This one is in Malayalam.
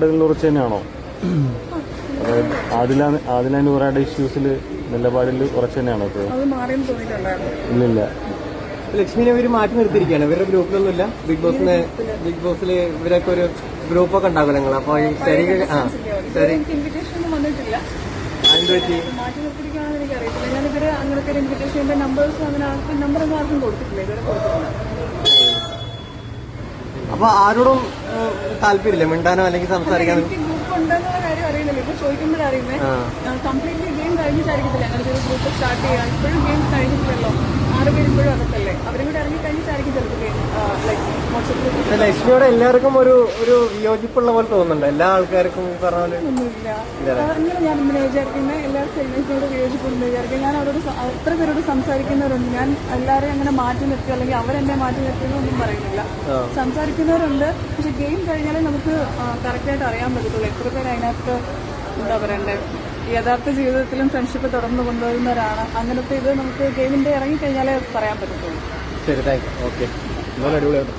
കുറച്ച് തന്നെയാണോ? അതായത് ആദിലാൻഡ് ഇഷ്യൂസിൽ നിലപാടിൽ കുറച്ച് തന്നെയാണോ ഇപ്പോൾ? ഇല്ലില്ല. ലക്ഷ്മിനെ ഇവര് മാറ്റി നിർത്തിയിരിക്കുകയാണ്. ഇവരുടെ ഗ്രൂപ്പിലൊന്നുമില്ല. ബിഗ് ബോസിൽ ഇവരൊക്കെ ഒരു ഗ്രൂപ്പൊക്കെ ഉണ്ടാകുമല്ലോ നിങ്ങൾ. അപ്പൊ ഈ ശരി ശരി മാറ്റി നിർത്തിയിരിക്കുകയാണെന്ന് എനിക്കറിയത്തില്ല. ഞാനിവര് അങ്ങനത്തെ ഒരു ഇൻവിറ്റേഷന്റെ നമ്പറൊന്നും ആർക്കും കൊടുത്തിട്ടില്ല, ഇതുവരെ കൊടുത്തിട്ടില്ല. അപ്പൊ ആരോടും താല്പര്യമില്ല മിണ്ടാനോ അല്ലെങ്കിൽ സംസാരിക്കാനോ? എനിക്ക് ഗ്രൂപ്പ് ഉണ്ടെന്നുള്ള കാര്യം അറിയില്ലല്ലോ. ഇപ്പൊ ചോദിക്കുമ്പോഴറിയുമേ. കംപ്ലീറ്റ്ലി ഗെയിം കഴിഞ്ഞിട്ടായിരിക്കത്തില്ല അങ്ങനത്തെ ഒരു ഗ്രൂപ്പ് സ്റ്റാർട്ട് ചെയ്യാൻ. ഇപ്പോഴും ഗെയിം കഴിഞ്ഞിട്ടില്ലല്ലോ. 6 പേര് ഇപ്പോഴും അകത്തല്ലേ. അവരും കൂടെ ഇറങ്ങി കഴിഞ്ഞിട്ടായിരിക്കും ചിലപ്പോൾ ഗെയിം വാട്സ്ആപ്പ്. ലക്ഷ്മിയോടെ എല്ലാവർക്കും ഒരു വിയോജിപ്പുള്ള പോലെ തോന്നുന്നുണ്ട്. എല്ലാ ആൾക്കാർക്കും ഈ പറഞ്ഞ പോലെ ഒന്നുമില്ല. അങ്ങനെ ഞാൻ ഇങ്ങനെ വിചാരിക്കുന്നത് എല്ലാവർക്കും എഴുന്നേറ്റിനോട് വിയോജിപ്പുണ്ടെന്ന് വിചാരിക്കും. ഞാൻ അവരോട് അത്ര പേരോട് സംസാരിക്കുന്നവരുണ്ട്. ഞാൻ എല്ലാവരെയും അങ്ങനെ മാറ്റി നിർത്തി അല്ലെങ്കിൽ അവരെന്നെ മാറ്റി നിർത്തിയെന്നൊന്നും പറയുന്നില്ല. സംസാരിക്കുന്നവരുണ്ട്. പക്ഷെ ഗെയിം കഴിഞ്ഞാലേ നമുക്ക് കറക്റ്റായിട്ട് അറിയാൻ പറ്റത്തുള്ളൂ എത്ര പേര് അതിനകത്ത് എന്താ പറയണ്ടേ യഥാർത്ഥ ജീവിതത്തിലും ഫ്രണ്ട്ഷിപ്പ് തുടർന്ന് കൊണ്ടുപോകുന്നവരാണ്. അങ്ങനത്തെ ഇത് നമുക്ക് ഗെയിമിന്റെ ഇറങ്ങിക്കഴിഞ്ഞാലേ പറയാൻ പറ്റത്തുള്ളൂ. ശരി, താങ്ക് യു. ഓക്കെ, അടിപൊളിയായിട്ട്.